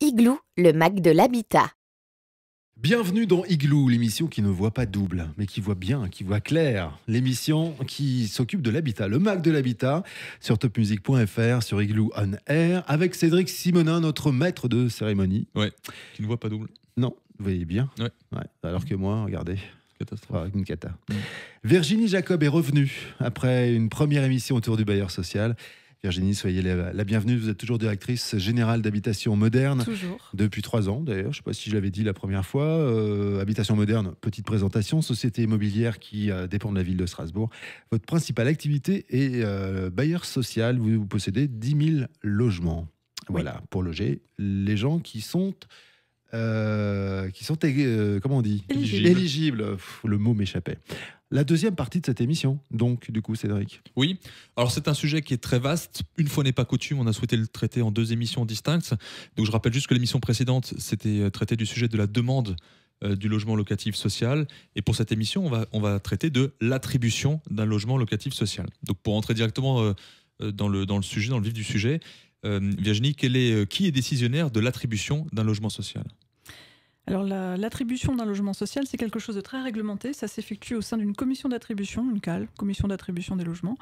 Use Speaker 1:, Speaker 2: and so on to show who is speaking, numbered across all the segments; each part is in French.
Speaker 1: Igloo, le Mac de l'habitat.
Speaker 2: Bienvenue dans Igloo, l'émission qui ne voit pas double, mais qui voit bien, qui voit clair. L'émission qui s'occupe de l'habitat, le Mac de l'habitat, sur topmusic.fr, sur Igloo On Air, avec Cédric Simonin, notre maître de cérémonie.
Speaker 3: Ouais, qui ne voit pas double.
Speaker 2: Non, vous voyez bien.
Speaker 3: Ouais.
Speaker 2: Alors que moi, regardez.
Speaker 3: Catastrophe.
Speaker 2: Une cata. Virginie Jacob est revenue après une première émission autour du bailleur social. Virginie, soyez la bienvenue. Vous êtes toujours directrice générale d'Habitation Moderne.
Speaker 4: Toujours. Depuis
Speaker 2: 3 ans, d'ailleurs. Je ne sais pas si je l'avais dit la première fois. Habitation Moderne, petite présentation. Société immobilière qui dépend de la ville de Strasbourg. Votre principale activité est bailleur social. Vous possédez 10 000 logements. Voilà, pour loger les gens qui sont... comment on dit, éligibles. Le mot m'échappait. La deuxième partie de cette émission, donc, du coup, Cédric.
Speaker 3: Oui, alors c'est un sujet qui est très vaste. Une fois n'est pas coutume, on a souhaité le traiter en 2 émissions distinctes. Donc je rappelle juste que l'émission précédente, c'était traiter du sujet de la demande du logement locatif social. Et pour cette émission, on va traiter de l'attribution d'un logement locatif social. Donc pour entrer directement dans le sujet, dans le vif du sujet, Virginie, qui est décisionnaire de l'attribution d'un logement social ?
Speaker 4: Alors l'attribution d'un logement social, c'est quelque chose de très réglementé. Ça s'effectue au sein d'une commission d'attribution, une CAL, commission d'attribution des logements.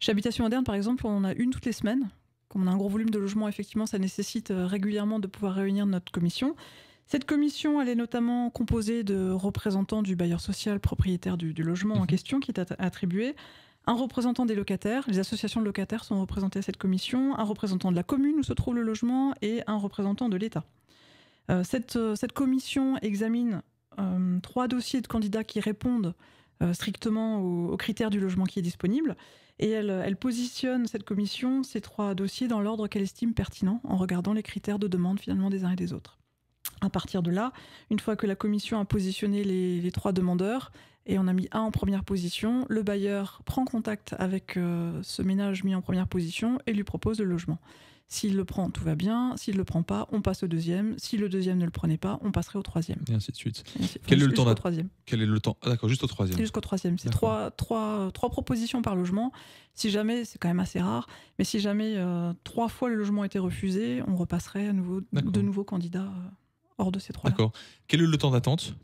Speaker 4: Chez Habitation Moderne, par exemple, on en a une toutes les semaines. Comme on a un gros volume de logements, effectivement, ça nécessite régulièrement de pouvoir réunir notre commission. Cette commission, elle est notamment composée de représentants du bailleur social propriétaire du logement en question qui est attribué, un représentant des locataires, les associations de locataires sont représentées à cette commission, un représentant de la commune où se trouve le logement et un représentant de l'État. Cette commission examine 3 dossiers de candidats qui répondent strictement aux critères du logement qui est disponible et elle positionne cette commission, ces 3 dossiers, dans l'ordre qu'elle estime pertinent en regardant les critères de demande finalement des uns et des autres. À partir de là, une fois que la commission a positionné les 3 demandeurs et on a mis un en première position, le bailleur prend contact avec ce ménage mis en première position et lui propose le logement. S'il le prend, tout va bien. S'il ne le prend pas, on passe au deuxième. Si le deuxième ne le prenait pas, on passerait au troisième.
Speaker 3: Et ainsi de suite. Quel est le temps
Speaker 4: troisième.
Speaker 3: Quel est le temps? Ah d'accord, juste au troisième.
Speaker 4: Jusqu'au troisième. C'est 3 propositions par logement. Si jamais, c'est quand même assez rare, mais si jamais 3 fois le logement était refusé, on repasserait de nouveaux candidats hors de ces 3-là.
Speaker 3: D'accord. Quel est le temps d'attente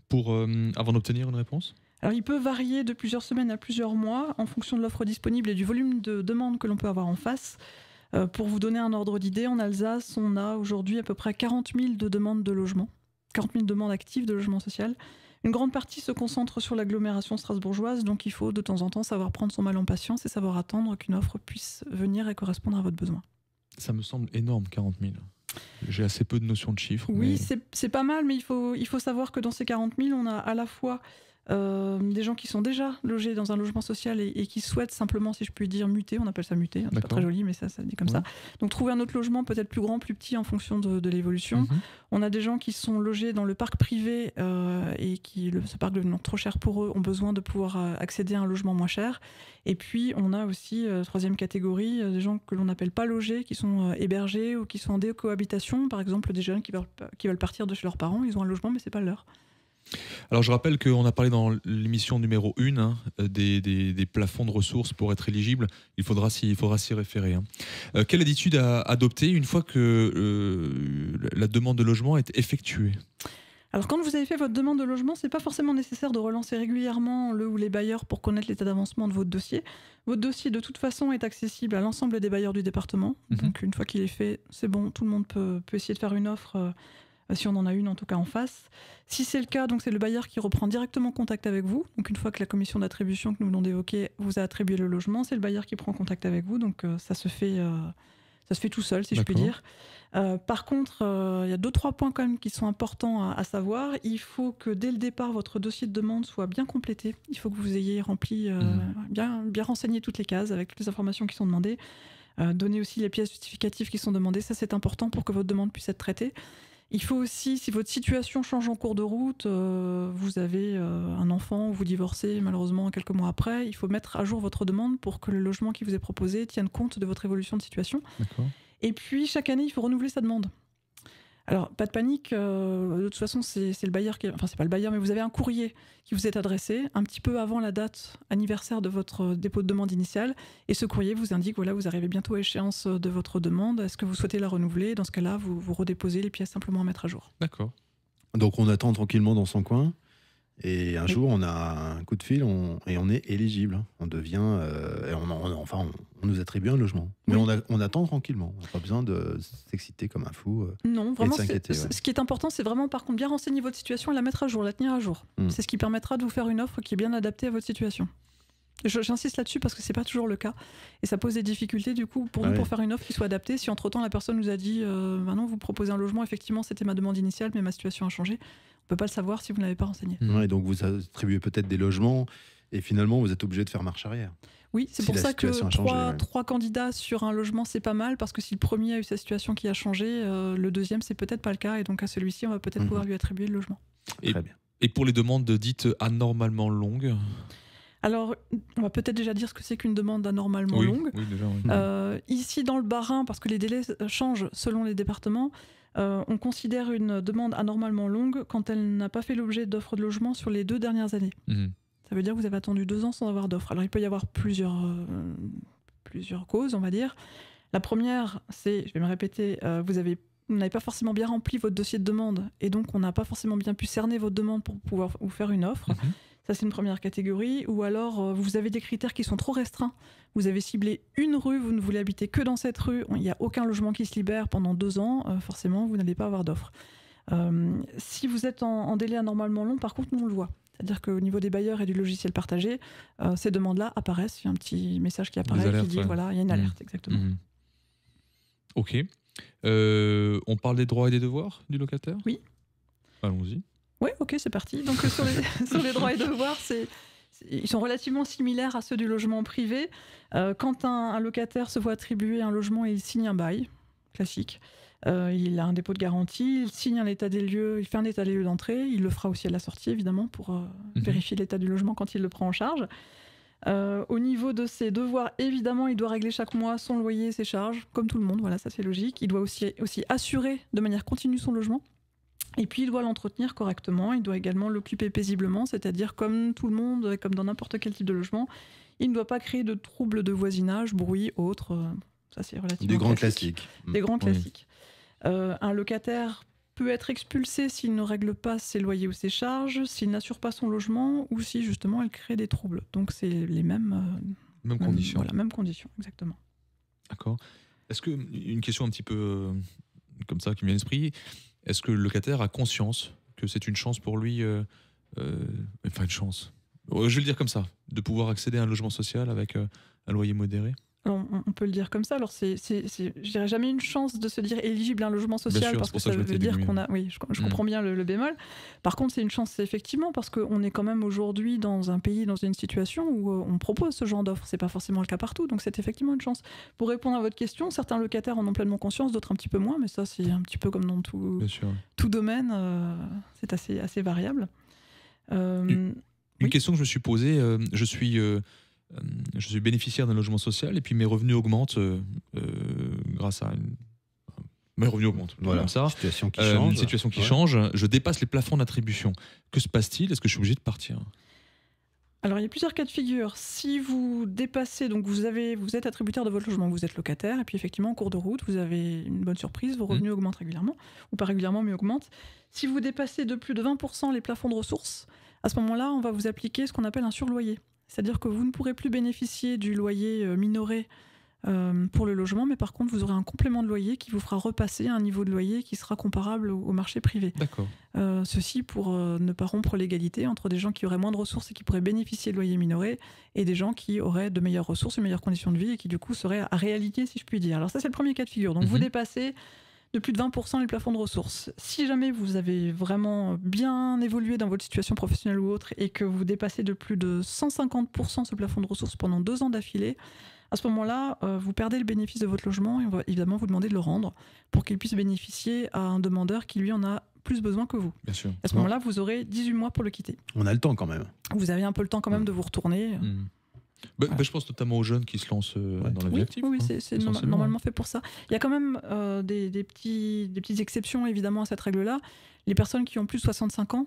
Speaker 3: avant d'obtenir une réponse ?
Speaker 4: Alors, il peut varier de plusieurs semaines à plusieurs mois en fonction de l'offre disponible et du volume de demandes que l'on peut avoir en face. Pour vous donner un ordre d'idée, en Alsace, on a aujourd'hui à peu près 40 000 de demandes de logement, 40 000 demandes actives de logement social. Une grande partie se concentre sur l'agglomération strasbourgeoise, donc il faut de temps en temps savoir prendre son mal en patience et savoir attendre qu'une offre puisse venir et correspondre à votre besoin.
Speaker 3: Ça me semble énorme, 40 000. J'ai assez peu de notions de chiffres.
Speaker 4: Oui, c'est pas mal, mais il faut savoir que dans ces 40 000, on a à la fois des gens qui sont déjà logés dans un logement social et qui souhaitent simplement, si je puis dire, muter. On appelle ça muter, hein, c'est pas très joli, mais ça dit comme ça. Donc trouver un autre logement peut-être plus grand, plus petit en fonction de l'évolution. On a des gens qui sont logés dans le parc privé et ce parc devenant trop cher pour eux, ont besoin de pouvoir accéder à un logement moins cher. Et puis on a aussi, troisième catégorie, des gens que l'on n'appelle pas logés, qui sont hébergés ou qui sont en décohabitation. Par exemple, des jeunes qui veulent partir de chez leurs parents, ils ont un logement mais c'est pas le leur.
Speaker 3: Alors je rappelle qu'on a parlé dans l'émission numéro 1 des plafonds de ressources pour être éligible. Il faudra s'y référer. Quelle attitude à adopter une fois que la demande de logement est effectuée ?
Speaker 4: Alors quand vous avez fait votre demande de logement, c'est pas forcément nécessaire de relancer régulièrement le ou les bailleurs pour connaître l'état d'avancement de votre dossier. Votre dossier de toute façon est accessible à l'ensemble des bailleurs du département. Donc une fois qu'il est fait, c'est bon, tout le monde peut essayer de faire une offre si on en a une en tout cas en face. Si c'est le cas, donc c'est le bailleur qui reprend directement contact avec vous. Donc une fois que la commission d'attribution que nous venons d'évoquer vous a attribué le logement, c'est le bailleur qui prend contact avec vous. Donc ça se fait tout seul, si je puis dire. Par contre, il y a 2-3 points quand même qui sont importants à savoir. Il faut que dès le départ, votre dossier de demande soit bien complété. Il faut que vous ayez rempli, bien renseigné toutes les cases avec toutes les informations qui sont demandées. Donner aussi les pièces justificatives qui sont demandées. Ça, c'est important pour que votre demande puisse être traitée. Il faut aussi, si votre situation change en cours de route, vous avez un enfant ou vous divorcez malheureusement quelques mois après, il faut mettre à jour votre demande pour que le logement qui vous est proposé tienne compte de votre évolution de situation.
Speaker 3: D'accord.
Speaker 4: Et puis chaque année, il faut renouveler sa demande. Alors, pas de panique, de toute façon, c'est le bailleur enfin, c'est pas le bailleur, mais vous avez un courrier qui vous est adressé un petit peu avant la date anniversaire de votre dépôt de demande initiale. Et ce courrier vous indique, voilà, vous arrivez bientôt à échéance de votre demande. Est-ce que vous souhaitez la renouveler? Dans ce cas-là, vous redéposez les pièces simplement à mettre à jour.
Speaker 3: D'accord.
Speaker 2: Donc on attend tranquillement dans son coin. Et un
Speaker 4: Oui.
Speaker 2: jour, on a un coup de fil et on est éligible. On devient. On nous attribue un logement. Mais
Speaker 4: Oui.
Speaker 2: on attend tranquillement. On n'a pas besoin de s'exciter comme un fou.
Speaker 4: Non, vraiment,
Speaker 2: s'inquiéter, ouais.
Speaker 4: ce qui est important, c'est vraiment, par contre, bien renseigner votre situation et la mettre à jour, la tenir à jour. C'est ce qui permettra de vous faire une offre qui est bien adaptée à votre situation. J'insiste là-dessus parce que c'est pas toujours le cas. Et ça pose des difficultés, du coup, pour nous, pour faire une offre qui soit adaptée. Si entre-temps, la personne nous a dit non, vous proposez un logement, effectivement, c'était ma demande initiale, mais ma situation a changé. On peut pas le savoir si vous ne l'avez pas renseigné.
Speaker 2: Ouais, donc vous attribuez peut-être des logements et finalement, vous êtes obligé de faire marche arrière.
Speaker 4: Oui, c'est
Speaker 2: Si
Speaker 4: pour
Speaker 2: la
Speaker 4: ça que
Speaker 2: situation a changé,
Speaker 4: trois candidats sur un logement, c'est pas mal, parce que si le premier a eu sa situation qui a changé, le deuxième, c'est peut-être pas le cas, et donc à celui-ci, on va peut-être pouvoir lui attribuer le logement.
Speaker 2: Très bien.
Speaker 3: Et pour les demandes dites anormalement longues?
Speaker 4: Alors, on va peut-être déjà dire ce que c'est qu'une demande anormalement longue.
Speaker 3: Oui, déjà, oui.
Speaker 4: Ici, dans le Bas-Rhin, parce que les délais changent selon les départements, on considère une demande anormalement longue quand elle n'a pas fait l'objet d'offres de logement sur les 2 dernières années. Ça veut dire que vous avez attendu 2 ans sans avoir d'offres. Alors, il peut y avoir plusieurs causes, on va dire. La première, c'est, je vais me répéter, vous n'avez pas forcément bien rempli votre dossier de demande, et donc on n'a pas forcément bien pu cerner votre demande pour pouvoir vous faire une offre. Ça, c'est une première catégorie. Ou alors, vous avez des critères qui sont trop restreints. Vous avez ciblé une rue, vous ne voulez habiter que dans cette rue, il n'y a aucun logement qui se libère pendant 2 ans, forcément, vous n'allez pas avoir d'offre. Si vous êtes en délai anormalement long, par contre, nous, on le voit. C'est-à-dire qu'au niveau des bailleurs et du logiciel partagé, ces demandes-là apparaissent. Il y a un petit message qui apparaît
Speaker 3: alertes,
Speaker 4: qui dit, voilà, il y a une alerte, exactement.
Speaker 3: Ok. On parle des droits et des devoirs du locataire?
Speaker 4: Oui.
Speaker 3: Allons-y.
Speaker 4: Oui, ok, c'est parti. Donc sur les droits et devoirs, ils sont relativement similaires à ceux du logement privé. Quand un locataire se voit attribuer un logement et il signe un bail, classique, il a un dépôt de garantie, il signe un état des lieux, il fait un état des lieux d'entrée, il le fera aussi à la sortie, évidemment, pour vérifier l'état du logement quand il le prend en charge. Au niveau de ses devoirs, évidemment, il doit régler chaque mois son loyer, ses charges, comme tout le monde, voilà, ça c'est logique. Il doit aussi assurer de manière continue son logement. Et puis il doit l'entretenir correctement, il doit également l'occuper paisiblement, c'est-à-dire comme tout le monde, comme dans n'importe quel type de logement, il ne doit pas créer de troubles de voisinage, bruit, autres. Ça c'est relativement
Speaker 2: des grands
Speaker 4: classique.
Speaker 2: classiques.
Speaker 4: Des grands classiques. Un locataire peut être expulsé s'il ne règle pas ses loyers ou ses charges, s'il n'assure pas son logement ou si justement elle crée des troubles. Donc c'est les mêmes
Speaker 3: conditions.
Speaker 4: Voilà, mêmes conditions, exactement.
Speaker 3: D'accord. Est-ce que, une question un petit peu comme ça qui me vient à l'esprit, est-ce que le locataire a conscience que c'est une chance pour lui, enfin une chance, je vais le dire comme ça, de pouvoir accéder à un logement social avec un loyer modéré?
Speaker 4: Alors, on peut le dire comme ça. Alors, je dirais jamais une chance de se dire éligible à un logement social,
Speaker 3: sûr,
Speaker 4: parce que ça veut dire qu'on a. Oui, je comprends bien le bémol. Par contre, c'est une chance, effectivement, parce qu'on est quand même aujourd'hui dans un pays, dans une situation où on propose ce genre d'offre. C'est pas forcément le cas partout, donc c'est effectivement une chance. Pour répondre à votre question, certains locataires en ont pleinement conscience, d'autres un petit peu moins, mais ça, c'est un petit peu comme dans tout domaine. C'est assez variable.
Speaker 3: Une question que je me suis posée, je suis bénéficiaire d'un logement social et puis mes revenus augmentent grâce à mes revenus augmentent.
Speaker 2: Voilà,
Speaker 3: comme ça.
Speaker 2: Situation qui
Speaker 3: change. Je dépasse les plafonds d'attribution. Que se passe-t-il? Est-ce que je suis obligé de partir?
Speaker 4: Alors, il y a plusieurs cas de figure. Si vous dépassez, donc vous êtes attributaire de votre logement, vous êtes locataire, et puis effectivement, en cours de route, vous avez une bonne surprise, vos revenus augmentent régulièrement, ou pas régulièrement, mais augmentent. Si vous dépassez de plus de 20% les plafonds de ressources, à ce moment-là, on va vous appliquer ce qu'on appelle un surloyer. C'est-à-dire que vous ne pourrez plus bénéficier du loyer minoré pour le logement, mais par contre, vous aurez un complément de loyer qui vous fera repasser à un niveau de loyer qui sera comparable au marché privé.
Speaker 3: D'accord.
Speaker 4: Ceci pour ne pas rompre l'égalité entre des gens qui auraient moins de ressources et qui pourraient bénéficier de loyer minoré et des gens qui auraient de meilleures ressources, de meilleures conditions de vie et qui du coup seraient à réalité, si je puis dire. Alors ça, c'est le premier cas de figure. Donc vous dépassez de plus de 20% les plafonds de ressources. Si jamais vous avez vraiment bien évolué dans votre situation professionnelle ou autre et que vous dépassez de plus de 150% ce plafond de ressources pendant 2 ans d'affilée, à ce moment-là, vous perdez le bénéfice de votre logement et on va évidemment vous demander de le rendre pour qu'il puisse bénéficier à un demandeur qui, lui, en a plus besoin que vous.
Speaker 3: Bien sûr.
Speaker 4: À ce moment-là, vous aurez 18 mois pour le quitter.
Speaker 2: On a le temps quand même.
Speaker 4: Vous avez un peu le temps quand même de vous retourner.
Speaker 3: Je pense notamment aux jeunes qui se lancent dans la vie active.
Speaker 4: Oui,
Speaker 3: hein,
Speaker 4: c'est normalement fait pour ça. Il y a quand même des petites exceptions évidemment à cette règle-là. Les personnes qui ont plus de 65 ans,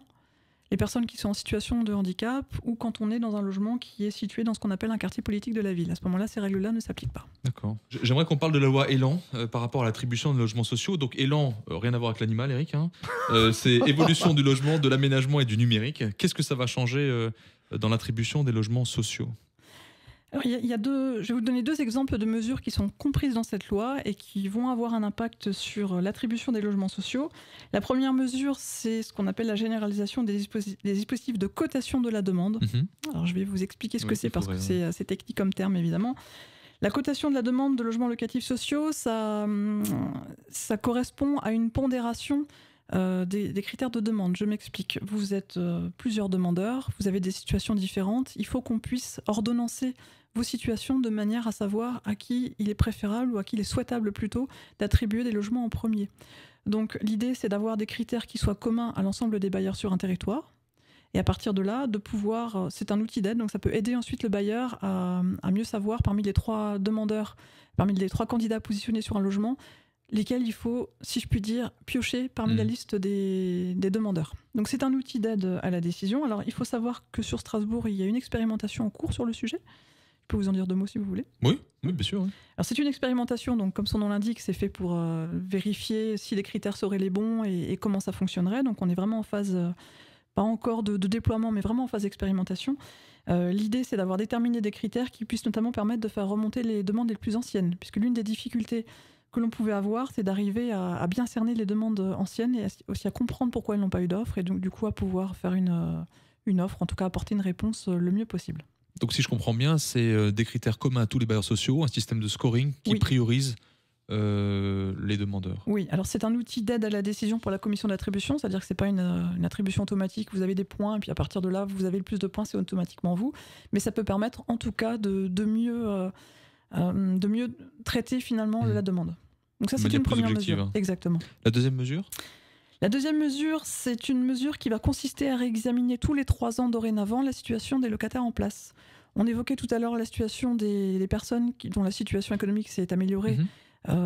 Speaker 4: les personnes qui sont en situation de handicap ou quand on est dans un logement qui est situé dans ce qu'on appelle un quartier politique de la ville. À ce moment-là, ces règles-là ne s'appliquent pas.
Speaker 3: D'accord. J'aimerais qu'on parle de la loi Élan par rapport à l'attribution de logements sociaux. Donc Élan, rien à voir avec l'animal, Eric. Hein. C'est évolution du logement, de l'aménagement et du numérique. Qu'est-ce que ça va changer dans l'attribution des logements sociaux ?
Speaker 4: Alors, je vais vous donner 2 exemples de mesures qui sont comprises dans cette loi et qui vont avoir un impact sur l'attribution des logements sociaux. La première mesure, c'est ce qu'on appelle la généralisation des dispositifs de cotation de la demande. Alors, je vais vous expliquer ce que c'est parce que c'est assez technique comme terme, évidemment. La cotation de la demande de logements locatifs sociaux, ça correspond à une pondération des critères de demande. Je m'explique. Vous êtes plusieurs demandeurs, vous avez des situations différentes. Il faut qu'on puisse ordonnancer vos situations de manière à savoir à qui il est préférable ou à qui il est souhaitable plutôt d'attribuer des logements en premier. Donc l'idée, c'est d'avoir des critères qui soient communs à l'ensemble des bailleurs sur un territoire. Et à partir de là, de pouvoir, c'est un outil d'aide, donc ça peut aider ensuite le bailleur à mieux savoir parmi les 3 demandeurs, parmi les 3 candidats positionnés sur un logement, lesquels il faut, si je puis dire, piocher parmi la liste des demandeurs. Donc c'est un outil d'aide à la décision. Alors il faut savoir que sur Strasbourg, il y a une expérimentation en cours sur le sujet. Je peux vous en dire 2 mots si vous voulez.
Speaker 3: Oui, bien sûr. Oui.
Speaker 4: Alors c'est une expérimentation, donc comme son nom l'indique, c'est fait pour vérifier si les critères seraient les bons et comment ça fonctionnerait. Donc on est vraiment en phase, pas encore de déploiement, mais vraiment en phase d'expérimentation. L'idée, c'est d'avoir déterminé des critères qui puissent notamment permettre de faire remonter les demandes les plus anciennes, puisque l'une des difficultés que l'on pouvait avoir, c'est d'arriver à bien cerner les demandes anciennes et aussi à comprendre pourquoi elles n'ont pas eu d'offre et donc du coup à pouvoir faire une offre, en tout cas apporter une réponse le mieux possible.
Speaker 3: Donc si je comprends bien, c'est des critères communs à tous les bailleurs sociaux, un système de scoring qui priorise les demandeurs.
Speaker 4: Oui, alors c'est un outil d'aide à la décision pour la commission d'attribution, c'est-à-dire que ce n'est pas une attribution automatique, vous avez des points et puis à partir de là, vous avez le plus de points, c'est automatiquement vous. Mais ça peut permettre en tout cas de mieux traiter finalement la demande. Donc ça, c'est une première mesure. Hein. Exactement.
Speaker 3: La deuxième mesure ?
Speaker 4: La deuxième mesure, c'est une mesure qui va consister à réexaminer tous les 3 ans dorénavant la situation des locataires en place. On évoquait tout à l'heure la situation des personnes dont la situation économique s'est améliorée.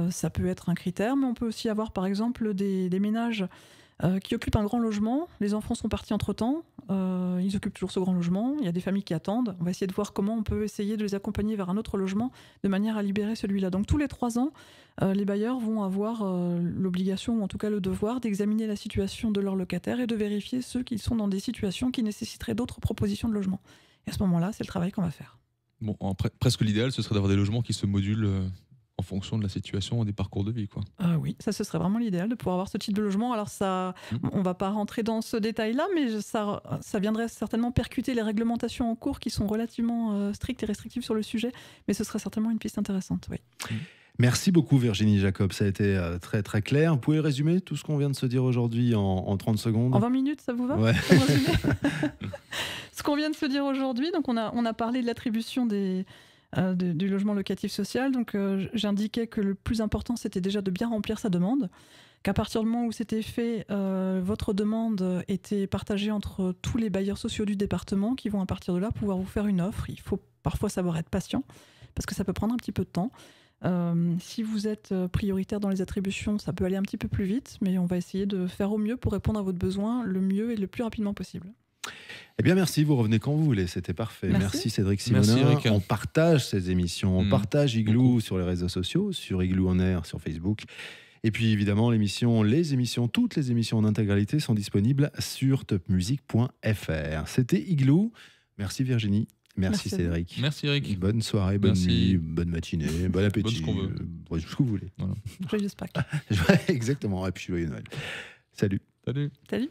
Speaker 4: Ça peut être un critère, mais on peut aussi avoir par exemple des ménages qui occupent un grand logement. Les enfants sont partis entre-temps, ils occupent toujours ce grand logement, il y a des familles qui attendent. On va essayer de voir comment on peut essayer de les accompagner vers un autre logement de manière à libérer celui-là. Donc tous les 3 ans, les bailleurs vont avoir l'obligation, ou en tout cas le devoir, d'examiner la situation de leurs locataires et de vérifier ceux qui sont dans des situations qui nécessiteraient d'autres propositions de logement. Et à ce moment-là, c'est le travail qu'on va faire.
Speaker 3: Bon, presque l'idéal, ce serait d'avoir des logements qui se modulent en fonction de la situation et des parcours de vie, quoi.
Speaker 4: Oui, ça ce serait vraiment l'idéal de pouvoir avoir ce type de logement. Alors ça, on va pas rentrer dans ce détail-là, mais ça viendrait certainement percuter les réglementations en cours qui sont relativement strictes et restrictives sur le sujet, mais ce serait certainement une piste intéressante, oui.
Speaker 2: Merci beaucoup Virginie Jacob, ça a été très très clair. Vous pouvez résumer tout ce qu'on vient de se dire aujourd'hui en 30 secondes ?
Speaker 4: En 20 minutes, ça vous va ?
Speaker 2: Ouais.
Speaker 4: Ce qu'on vient de se dire aujourd'hui, donc on a parlé de l'attribution du logement locatif social. Donc j'indiquais que le plus important, c'était déjà de bien remplir sa demande, qu'à partir du moment où c'était fait, votre demande était partagée entre tous les bailleurs sociaux du département qui vont à partir de là pouvoir vous faire une offre. Il faut parfois savoir être patient parce que ça peut prendre un petit peu de temps. Si vous êtes prioritaire dans les attributions, ça peut aller un petit peu plus vite, mais on va essayer de faire au mieux pour répondre à votre besoin le mieux et le plus rapidement possible.
Speaker 2: Eh bien merci, vous revenez quand vous voulez, c'était parfait. Merci Cédric Simonin.
Speaker 3: Merci Eric.
Speaker 2: On partage ces émissions, on partage Igloo sur les réseaux sociaux, sur Igloo On Air, sur Facebook. Et puis évidemment, toutes les émissions en intégralité sont disponibles sur topmusic.fr. C'était Igloo. Merci Virginie. Merci Cédric.
Speaker 3: Merci Eric.
Speaker 2: Bonne soirée, bonne nuit, bonne matinée, bon appétit.
Speaker 3: Ce qu'on veut.
Speaker 2: Ce que vous voulez.
Speaker 4: Voilà. Joyeuse Pâques.
Speaker 2: Exactement. Et puis joyeux Noël. Salut.
Speaker 3: Salut.
Speaker 4: Salut.